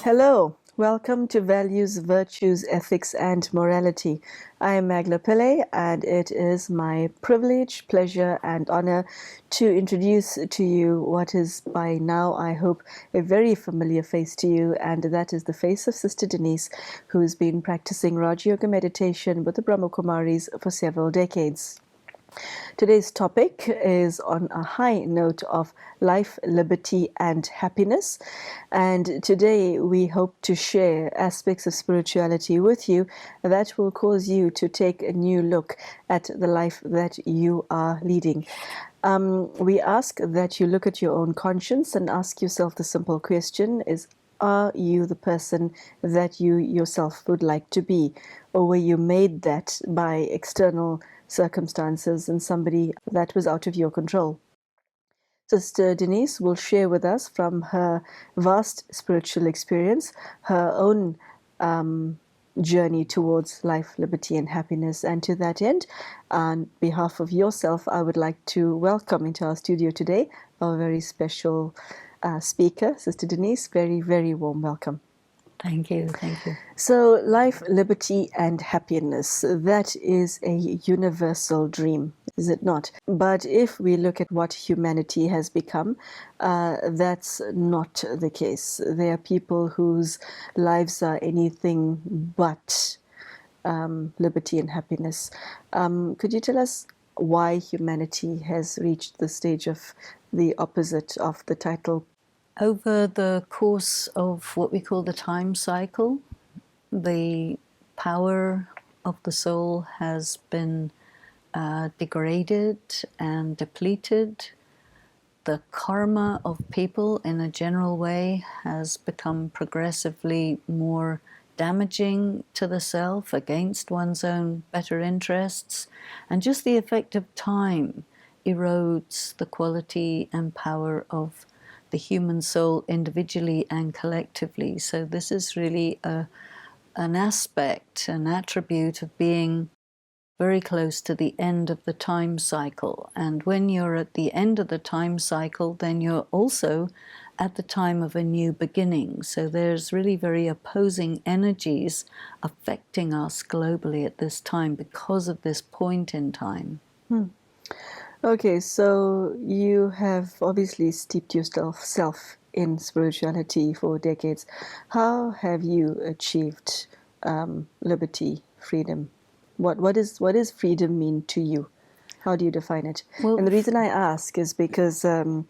Hello, welcome to Values, Virtues, Ethics and Morality. I am Mangela Pillay, and it is my privilege, pleasure and honor to introduce to you what is by now, I hope, a very familiar face to you, and that is the face of Sister Denise, who has been practicing Rajyoga Meditation with the Brahma Kumaris for several decades. Today's topic is on a high note of life, liberty, and happiness. And today we hope to share aspects of spirituality with you that will cause you to take a new look at the life that you are leading. We ask that you look at your own conscience and ask yourself the simple question are you the person that you yourself would like to be? Or were you made that by external circumstances and somebody that was out of your control? Sister Denise will share with us from her vast spiritual experience, her own journey towards life, liberty, and happiness. And to that end, on behalf of yourself, I would like to welcome into our studio today our very special speaker, Sister Denise. Very, very warm welcome. Thank you, thank you. So, life, liberty, and happiness, that is a universal dream, is it not? But if we look at what humanity has become, that's not the case. There are people whose lives are anything but liberty and happiness. Could you tell us why humanity has reached the stage of the opposite of the title? Over the course of what we call the time cycle, the power of the soul has been degraded and depleted. The karma of people in a general way has become progressively more damaging to the self, against one's own better interests, and just the effect of time erodes the quality and power of the human soul individually and collectively. So this is really an aspect, an attribute of being very close to the end of the time cycle. And when you're at the end of the time cycle, then you're also at the time of a new beginning. So there's really very opposing energies affecting us globally at this time because of this point in time. Okay, so you have obviously steeped yourself in spirituality for decades. How have you achieved liberty, freedom? What does freedom mean to you? How do you define it? Well, and the reason I ask is because, some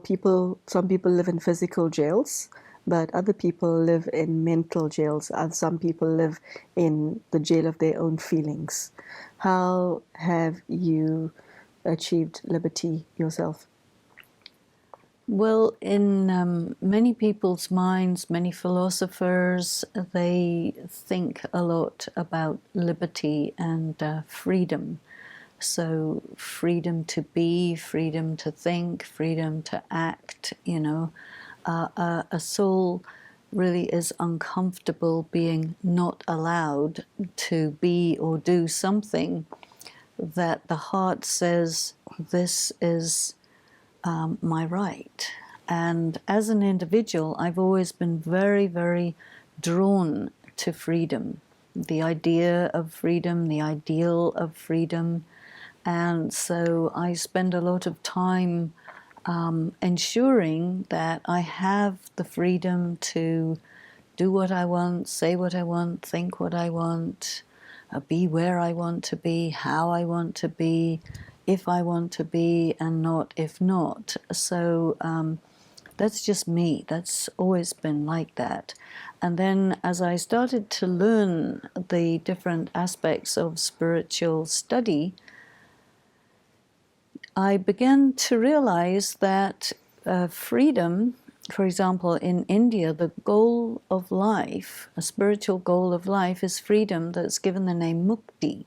people live in physical jails, but other people live in mental jails. Some people live in the jail of their own feelings. How have you achieved liberty yourself? Well, in many people's minds, many philosophers, they think a lot about liberty and freedom. So freedom to be, freedom to think, freedom to act, a soul really is uncomfortable being not allowed to be or do something that the heart says, this is my right. And as an individual, I've always been very, very drawn to freedom, the idea of freedom, the ideal of freedom. And so I spend a lot of time ensuring that I have the freedom to do what I want, say what I want, think what I want, be where I want to be, how I want to be, if I want to be, and not if not. So that's just me. That's always been like that. And then as I started to learn the different aspects of spiritual study, I began to realize that freedom for example, in India, the goal of life, a spiritual goal of life, is freedom that's given the name mukti.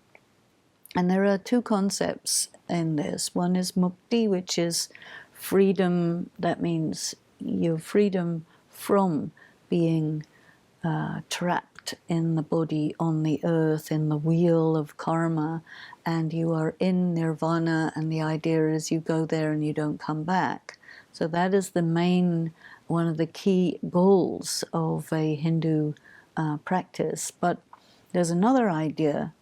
And there are two concepts in this. One is mukti, which is freedom. That means your freedom from being trapped in the body, on the earth, in the wheel of karma, and you are in nirvana, and the idea is you go there and you don't come back. So that is the main, one of the key goals of a Hindu practice. But there's another idea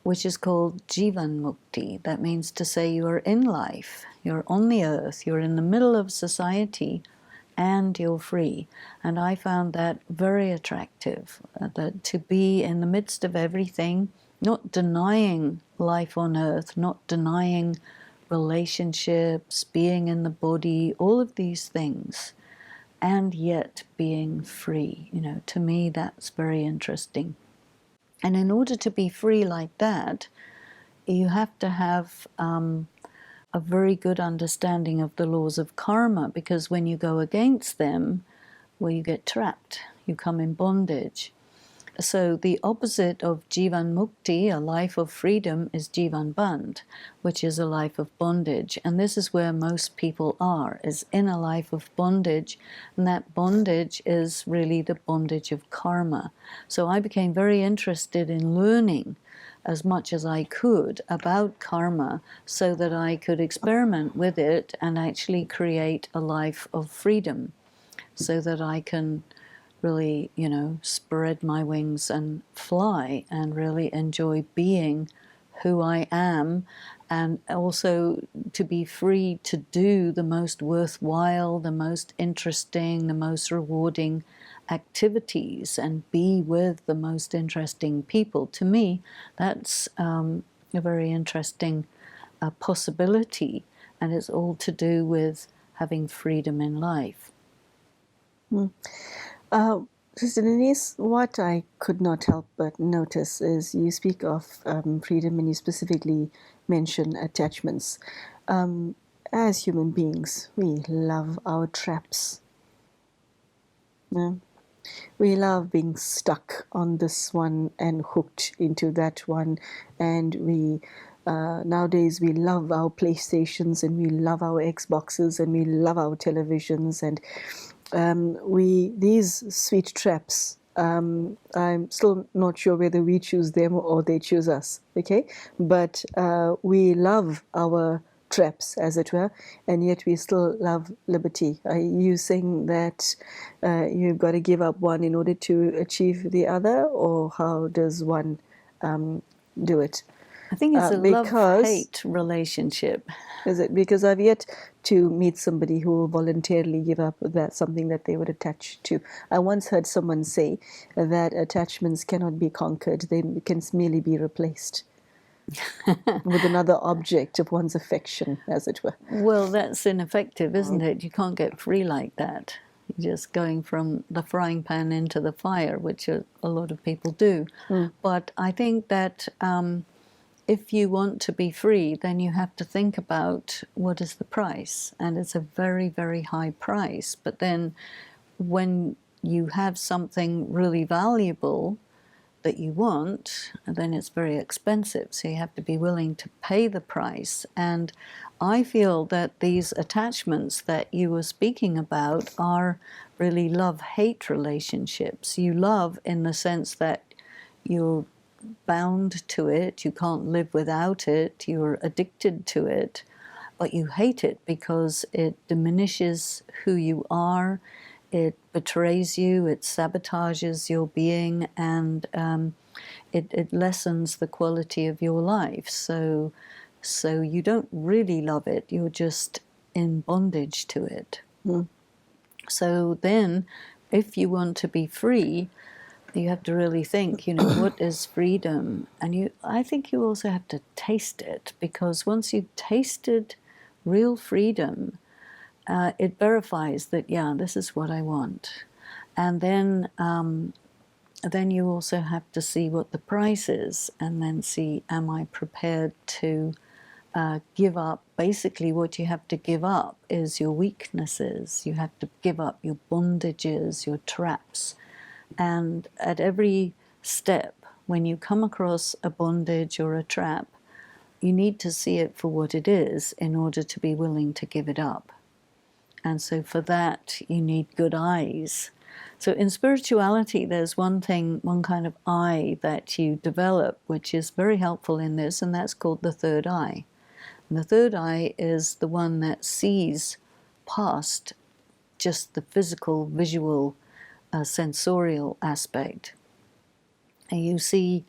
which is called Jivan Mukti. That means to say you are in life, you're on the earth, you're in the middle of society, and you're free. And I found that very attractive, that to be in the midst of everything, not denying life on earth, not denying relationships, being in the body, all of these things, and yet being free. You know, to me, that's very interesting. And in order to be free like that, you have to have a very good understanding of the laws of karma, because when you go against them, well, you get trapped, you come in bondage. So the opposite of Jivan Mukti, a life of freedom, is Jivan Band, which is a life of bondage. And this is where most people are, is in a life of bondage. And that bondage is really the bondage of karma. So I became very interested in learning as much as I could about karma so that I could experiment with it and actually create a life of freedom so that I can really, you know, spread my wings and fly and really enjoy being who I am, and also to be free to do the most worthwhile, the most interesting, the most rewarding activities and be with the most interesting people. To me, that's a very interesting possibility, and it's all to do with having freedom in life. Sister Denise, what I could not help but notice is you speak of freedom and you specifically mention attachments. As human beings, we love our traps. Yeah? We love being stuck on this one and hooked into that one. And we nowadays we love our PlayStations and we love our Xboxes and we love our televisions, and these sweet traps, I'm still not sure whether we choose them or they choose us, okay? But we love our traps, as it were, and yet we still love liberty. Are you saying that you've got to give up one in order to achieve the other, or how does one do it? I think it's a love-hate relationship. Is it? Because I've yet to meet somebody who will voluntarily give up that something that they would attach to. I once heard someone say that attachments cannot be conquered; they can merely be replaced with another object of one's affection, as it were. Well, that's ineffective, isn't it? You can't get free like that. You're just going from the frying pan into the fire, which a lot of people do. But I think that if you want to be free, then you have to think about what is the price. And it's a very, very high price. But then when you have something really valuable that you want, then it's very expensive. So you have to be willing to pay the price. And I feel that these attachments that you were speaking about are really love-hate relationships. You love in the sense that you're bound to it, you can't live without it, you're addicted to it, but you hate it because it diminishes who you are, it betrays you, it sabotages your being, and it lessens the quality of your life. So you don't really love it, you're just in bondage to it. So then, if you want to be free, you have to really think, you know, what is freedom? And I think you also have to taste it, because once you've tasted real freedom, it verifies that, yeah, this is what I want. And then you also have to see what the price is, and then see, am I prepared to give up basically what you have to give up is your weaknesses. You have to give up your bondages, your traps. And at every step, when you come across a bondage or a trap, you need to see it for what it is in order to be willing to give it up. And so for that, you need good eyes. So in spirituality, there's one kind of eye that you develop, which is very helpful in this, and that's called the third eye. And the third eye is the one that sees past just the physical, visual, sensorial aspect. And you see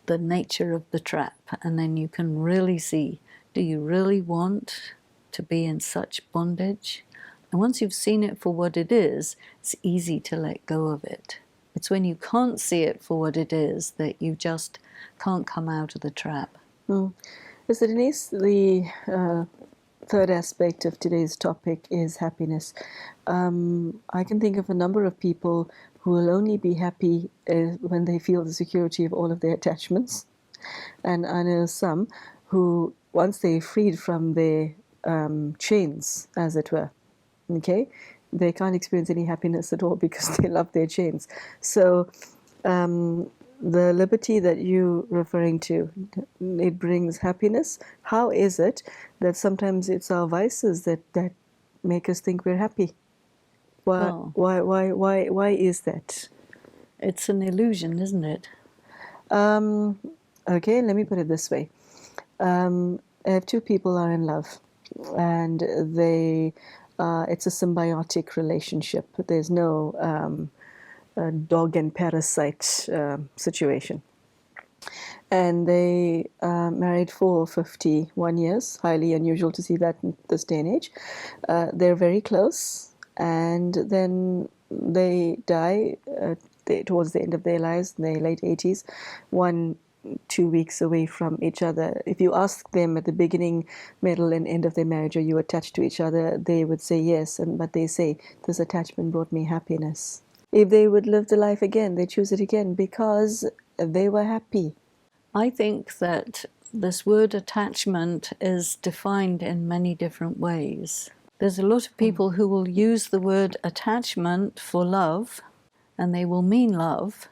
the nature of the trap, and then you can really see, do you really want to be in such bondage? And once you've seen it for what it is, it's easy to let go of it. It's when you can't see it for what it is that you just can't come out of the trap. So Denise, the third aspect of today's topic is happiness. I can think of a number of people who will only be happy when they feel the security of all of their attachments. And I know some who, once they're freed from their chains, as it were, okay, they can't experience any happiness at all because they love their chains. So the liberty that you're referring to, it brings happiness. How is it that sometimes it's our vices that make us think we're happy? Why is that? It's an illusion, isn't it? Okay, let me put it this way. If two people are in love and it's a symbiotic relationship, there's no dog and parasite situation. And they married for 51 years, highly unusual to see that in this day and age. They're very close, and then they die towards the end of their lives, in their late 80s, 2 weeks away from each other. If you ask them at the beginning, middle, and end of their marriage, are you attached to each other, they would say yes, but they say, this attachment brought me happiness. If they would live the life again, they choose it again because they were happy. I think that this word attachment is defined in many different ways. There's a lot of people who will use the word attachment for love, and they will mean love.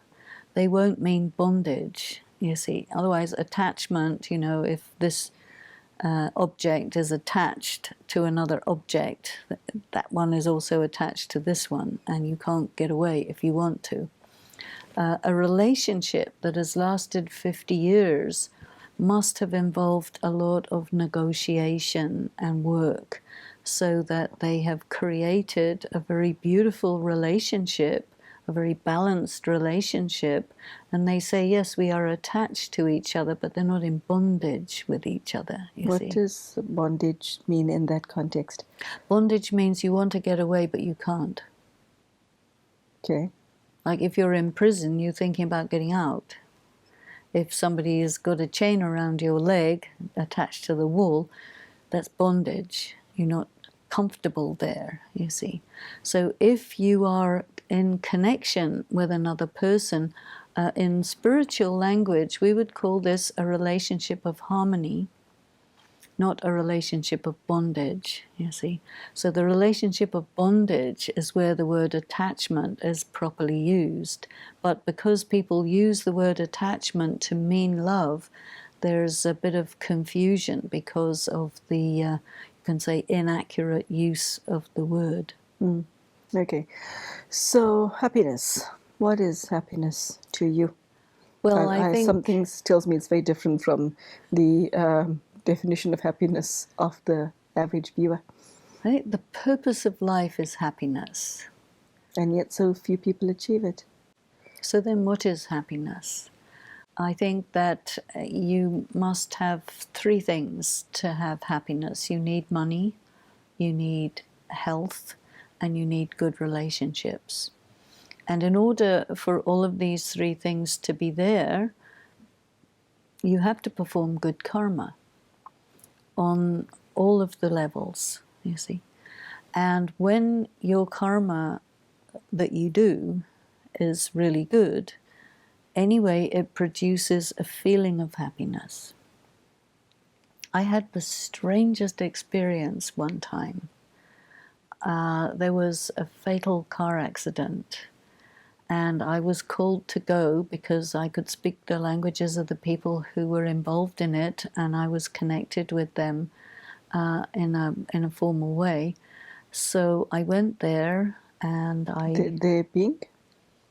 They won't mean bondage, you see. Otherwise, attachment, if this object is attached to another object, that one is also attached to this one, and you can't get away if you want to. A relationship that has lasted 50 years must have involved a lot of negotiation and work so that they have created a very beautiful relationship, a very balanced relationship, and they say, yes, we are attached to each other, but they're not in bondage with each other, you see. What does bondage mean in that context? Bondage means you want to get away, but you can't. Okay. Like if you're in prison, you're thinking about getting out. If somebody has got a chain around your leg attached to the wall, that's bondage. You're not comfortable there, you see. So if you are in connection with another person, in spiritual language, we would call this a relationship of harmony, not a relationship of bondage, you see. So the relationship of bondage is where the word attachment is properly used. But because people use the word attachment to mean love, there's a bit of confusion because of the, you can say, inaccurate use of the word. Okay. So happiness. What is happiness to you? Well, I think some things tells me it's very different from the definition of happiness of the average viewer. I think the purpose of life is happiness. And yet so few people achieve it. So then what is happiness? I think that you must have three things to have happiness. You need money, you need health, and you need good relationships. And in order for all of these three things to be there, you have to perform good karma on all of the levels, you see. And when your karma that you do is really good, anyway, it produces a feeling of happiness. I had the strangest experience one time. There was a fatal car accident, and I was called to go because I could speak the languages of the people who were involved in it, and I was connected with them in a formal way. So I went there, and They being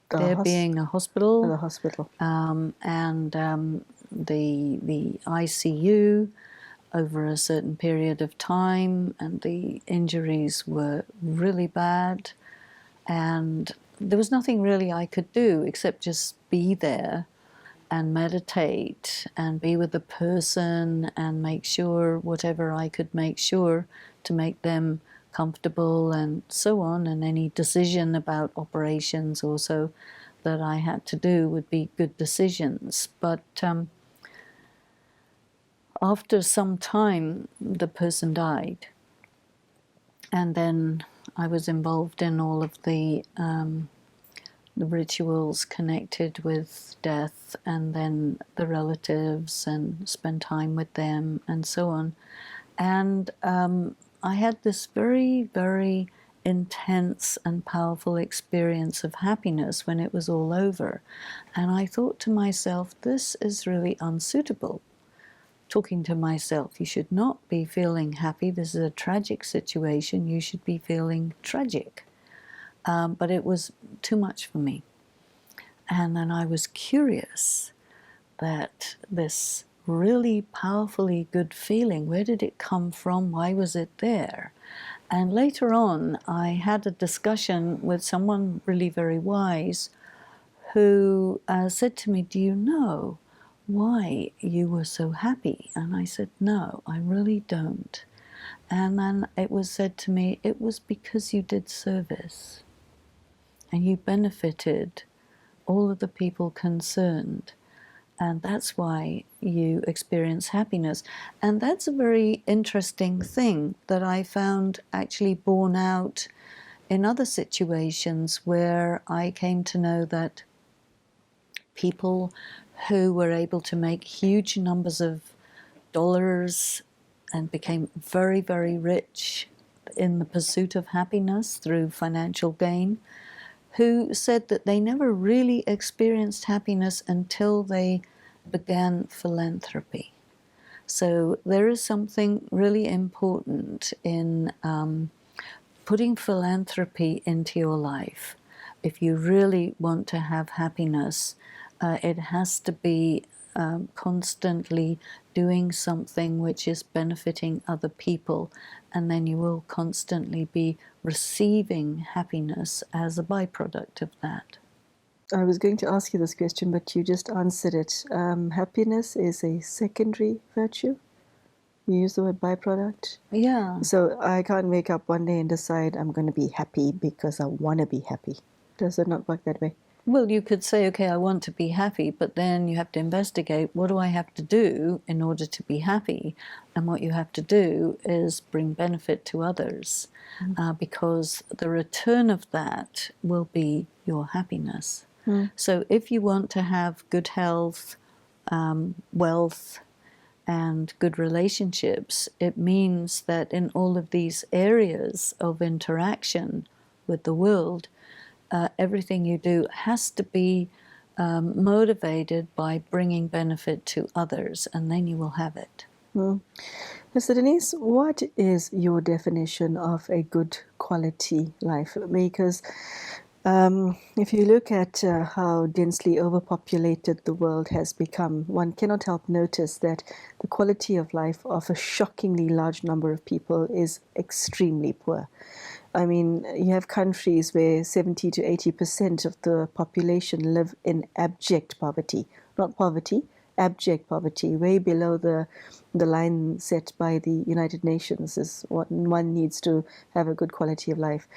there being a hospital, the hospital. and the ICU over a certain period of time, and the injuries were really bad, and there was nothing really I could do except just be there and meditate and be with the person and make sure whatever I could make sure to make them comfortable and so on, and any decision about operations also that I had to do would be good decisions. But after some time, the person died. And then I was involved in all of the rituals connected with death, and then the relatives, and spend time with them, and so on. And I had this very, very intense and powerful experience of happiness when it was all over. And I thought to myself, this is really unsuitable. Talking to myself, you should not be feeling happy. This is a tragic situation. You should be feeling tragic. But it was too much for me. And then I was curious that this really powerfully good feeling, where did it come from? Why was it there? And later on, I had a discussion with someone really very wise who said to me, do you know why you were so happy? And I said, no, I really don't. And then it was said to me, it was because you did service and you benefited all of the people concerned. And that's why you experience happiness. And that's a very interesting thing that I found actually borne out in other situations where I came to know that people who were able to make huge numbers of dollars and became very, very rich in the pursuit of happiness through financial gain, who said that they never really experienced happiness until they began philanthropy. So there is something really important in putting philanthropy into your life. If you really want to have happiness, it has to be constantly doing something which is benefiting other people, and then you will constantly be receiving happiness as a byproduct of that. I was going to ask you this question, but you just answered it. Happiness is a secondary virtue. You use the word byproduct. Yeah. So I can't wake up one day and decide I'm going to be happy because I want to be happy. Does it not work that way? Well, you could say, okay, I want to be happy, but then you have to investigate, what do I have to do in order to be happy? And what you have to do is bring benefit to others, because the return of that will be your happiness. So if you want to have good health, wealth, and good relationships, it means that in all of these areas of interaction with the world, everything you do has to be motivated by bringing benefit to others, and then you will have it. So Denise, what is your definition of a good quality life? Because if you look at how densely overpopulated the world has become, one cannot help notice that the quality of life of a shockingly large number of people is extremely poor. I mean, you have countries where 70 to 80% of the population live in abject poverty. Not poverty, abject poverty, way below the line set by the United Nations is what one needs to have a good quality of life.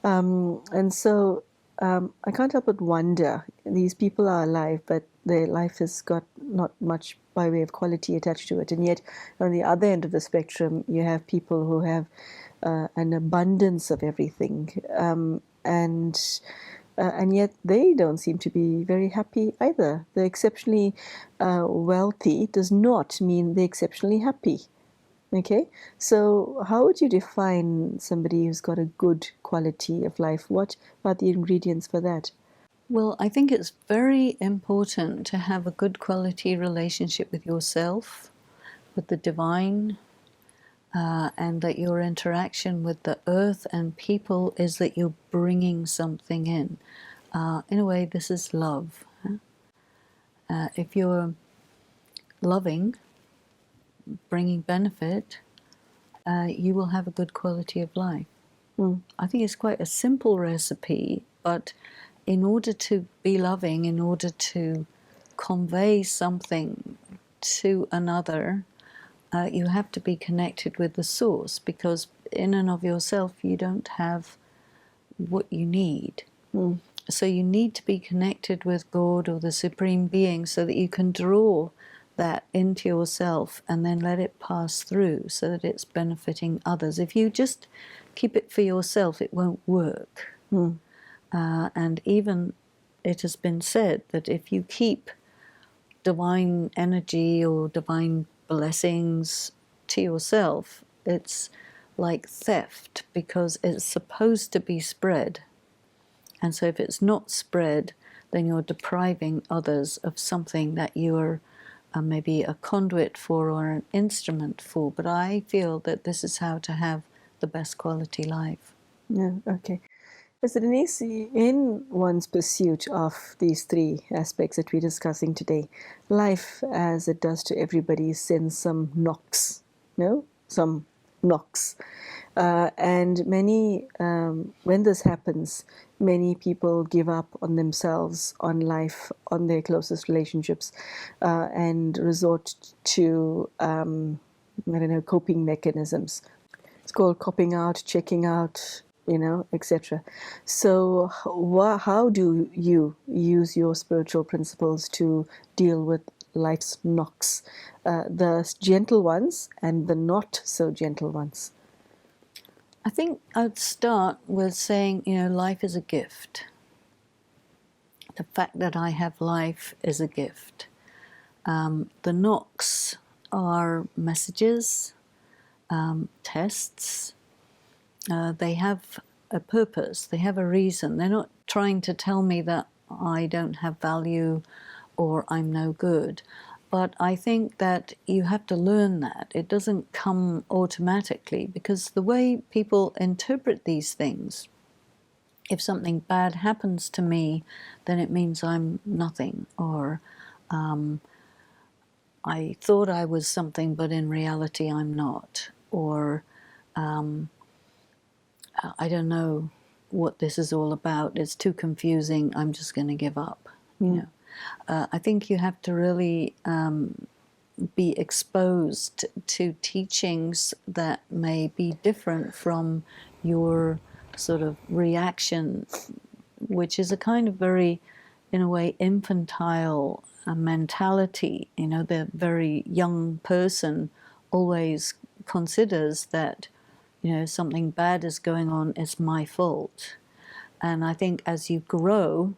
And so I can't help but wonder, these people are alive, but their life has got not much by way of quality attached to it. And yet, on the other end of the spectrum, you have people who have an abundance of everything, and yet they don't seem to be very happy either. The exceptionally wealthy does not mean they're exceptionally happy. Okay, so how would you define somebody who's got a good quality of life? What are the ingredients for that? Well, I think it's very important to have a good quality relationship with yourself, with the divine, and that your interaction with the earth and people is that you're bringing something in. In a way, this is love. If you're loving, bringing benefit, you will have a good quality of life. I think it's quite a simple recipe, but in order to be loving, in order to convey something to another, you have to be connected with the source, because in and of yourself you don't have what you need. So you need to be connected with God or the Supreme Being so that you can draw that into yourself and then let it pass through so that it's benefiting others. If you just keep it for yourself, it won't work. And even it has been said that if you keep divine energy or divine blessings to yourself, it's like theft, because it's supposed to be spread. And so if it's not spread, then you're depriving others of something that you're maybe a conduit for or an instrument for. But I feel that this is how to have the best quality life. Yeah, okay. So Denise, in one's pursuit of these three aspects that we're discussing today, life, as it does to everybody, sends some knocks, no? Some knocks. And many, when this happens, many people give up on themselves, on life, on their closest relationships, and resort to, coping mechanisms. It's called copping out, checking out, etc. So, how do you use your spiritual principles to deal with life's knocks, the gentle ones and the not so gentle ones? I think I'd start with saying, life is a gift. The fact that I have life is a gift. The knocks are messages, tests. They have a purpose, they have a reason. They're not trying to tell me that I don't have value or I'm no good. But I think that you have to learn that. It doesn't come automatically, because the way people interpret these things, if something bad happens to me, then it means I'm nothing, or I thought I was something, but in reality I'm not, or I don't know what this is all about. It's too confusing. I'm just going to give up. I think you have to really be exposed to teachings that may be different from your sort of reaction, which is a kind of very, in a way, infantile mentality. The very young person always considers that something bad is going on, it's my fault. And I think as you grow,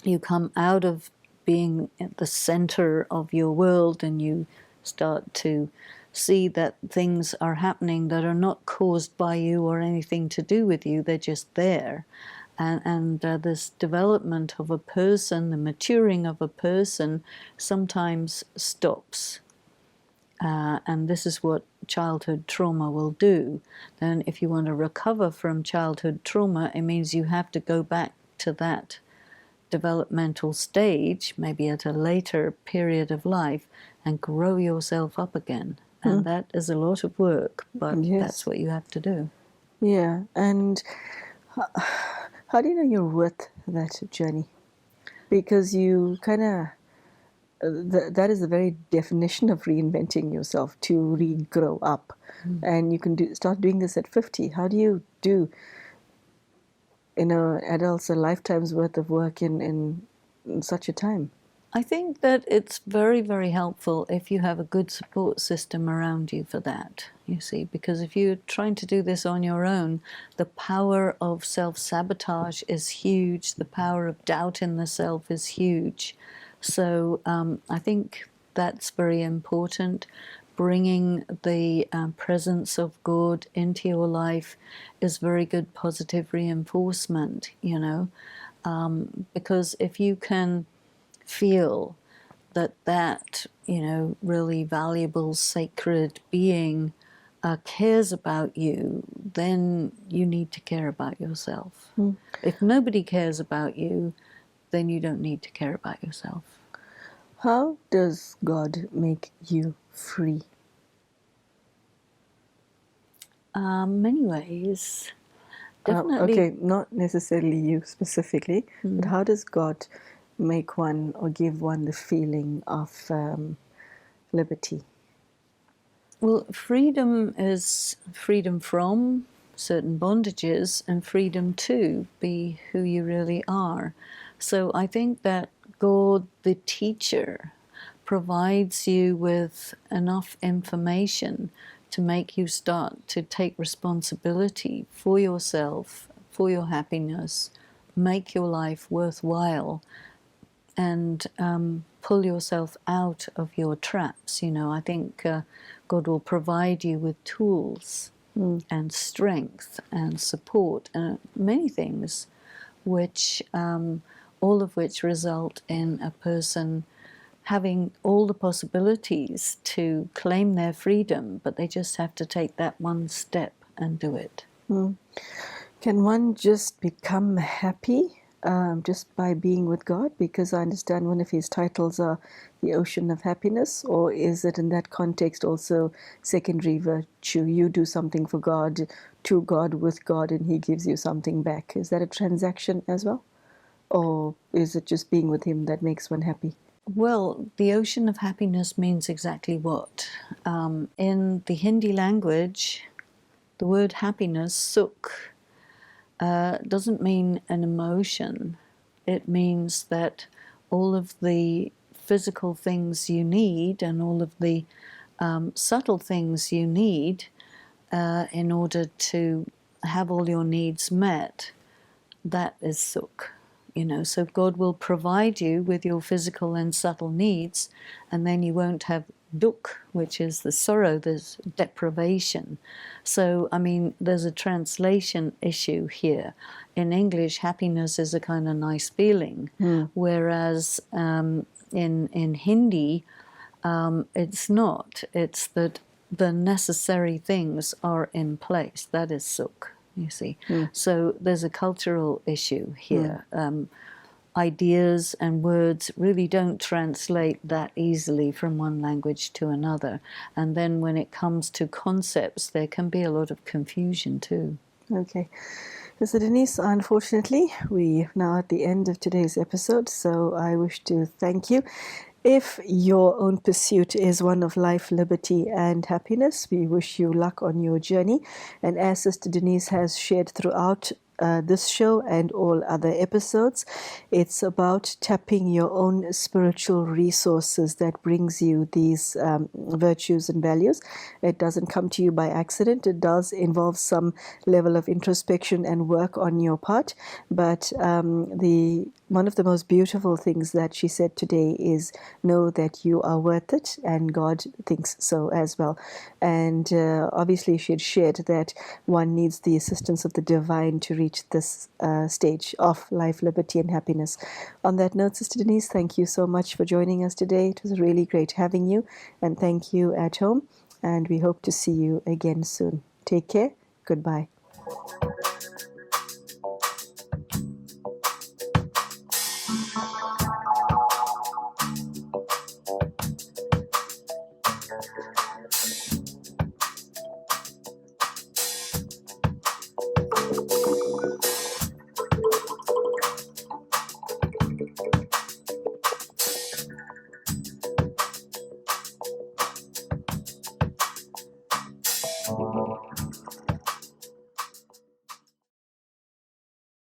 you come out of being at the center of your world and you start to see that things are happening that are not caused by you or anything to do with you, they're just there. And this development of a person, the maturing of a person, sometimes stops. And this is what childhood trauma will do. Then if you want to recover from childhood trauma, it means you have to go back to that developmental stage, maybe at a later period of life, and grow yourself up again. And that is a lot of work, but that's what you have to do. Yeah, and how do you know you're worth that journey? Because you kind of, that is the very definition of reinventing yourself, to regrow up. And you can start doing this at 50. How do you do, adults, a lifetime's worth of work in such a time? I think that it's very, very helpful if you have a good support system around you for that, you see, because if you're trying to do this on your own, the power of self-sabotage is huge, the power of doubt in the self is huge. So I think that's very important. bringing the presence of God into your life is very good positive reinforcement, you know, because if you can feel that, you know, really valuable, sacred being cares about you, then you need to care about yourself. If nobody cares about you, then you don't need to care about yourself. How does God make you free? Many ways. Definitely. Okay, not necessarily you specifically, but how does God make one or give one the feeling of liberty? Well, freedom is freedom from certain bondages and freedom to be who you really are. So I think that God, the teacher, provides you with enough information to make you start to take responsibility for yourself, for your happiness, make your life worthwhile, and pull yourself out of your traps. You know, I think God will provide you with tools and strength and support and many things, which all of which result in a person having all the possibilities to claim their freedom, but they just have to take that one step and do it. Can one just become happy just by being with God? Because I understand one of his titles are the Ocean of Happiness, or is it in that context also secondary virtue? You do something for God, to God, with God, and he gives you something back. Is that a transaction as well? Or is it just being with him that makes one happy? Well, the ocean of happiness means exactly what? In the Hindi language, the word happiness, sukh, doesn't mean an emotion. It means that all of the physical things you need and all of the subtle things you need in order to have all your needs met, that is sukh. You know, so God will provide you with your physical and subtle needs, and then you won't have dukh, which is the sorrow, there's deprivation. So, I mean, there's a translation issue here. In English, happiness is a kind of nice feeling, whereas in Hindi, it's not. It's that the necessary things are in place. That is sukh. You see, so there's a cultural issue here. Ideas and words really don't translate that easily from one language to another. And then when it comes to concepts, there can be a lot of confusion too. Okay. So Denise, unfortunately, we're now at the end of today's episode, so I wish to thank you. If your own pursuit is one of life, liberty, and happiness, we wish you luck on your journey. And as Sister Denise has shared throughout this show and all other episodes, it's about tapping your own spiritual resources that brings you these virtues and values. It doesn't come to you by accident. It does involve some level of introspection and work on your part. But one of the most beautiful things that she said today is know that you are worth it, and God thinks so as well. And obviously she had shared that one needs the assistance of the divine to reach this stage of life, liberty, and happiness. On that note, Sister Denise, thank you so much for joining us today. It was really great having you, and thank you at home, and we hope to see you again soon. Take care. Goodbye.